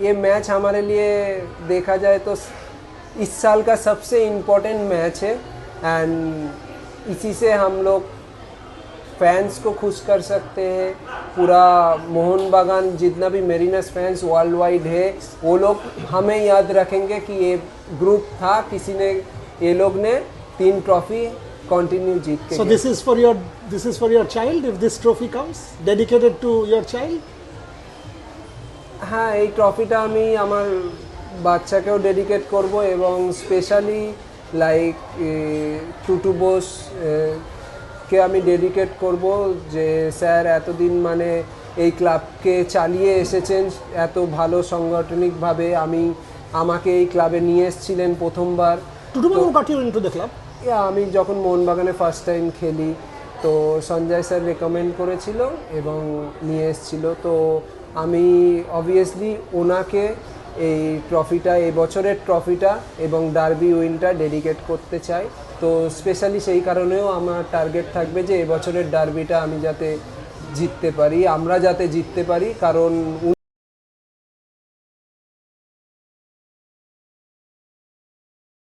ये मैच हमारे लिए देखा जाए तो इस साल का सबसे इम्पोर्टेंट मैच है एंड इसी से हम लोग फैंस को खुश कर सकते हैं। पूरा मोहन बागान जितना भी मेरिनर्स फैंस वर्ल्ड वाइड है वो लोग हमें याद रखेंगे कि ये ग्रुप था, किसी ने ये लोग ने 3 ट्रॉफी कंटिन्यू जीत के So गए। this is for your child if this trophy comes dedicated to your child. হ্যাঁ, এই ট্রফিটা আমি আমার বাচ্চাকেও ডেডিকেট করব এবং স্পেশালি লাইক টুটু বোস কে আমি ডেডিকেট করব যে স্যার এতদিন মানে এই ক্লাবকে চালিয়ে এসেছেন এত ভালো সাংগঠনিকভাবে। আমাকে এই ক্লাবে নিয়ে এসেছিলেন প্রথমবার। Tutubabu got you into the club. আমি যখন মোহনবাগানে ফার্স্ট টাইম খেলি তো সঞ্জয় স্যার রেকমেন্ড করেছিল এবং নিয়ে এসেছিল। তো আমি অবভিয়াসলি ওনাকে এই ট্রফিটা, এই বছরের ট্রফিটা এবং ডার্বি উইনটা ডেডিকেট করতে চাই। তো স্পেশালি সেই কারণেও আমার টার্গেট থাকবে যে এবছরের ডার্বিটা আমি যাতে জিততে পারি, আমরা যাতে জিততে পারি, কারণ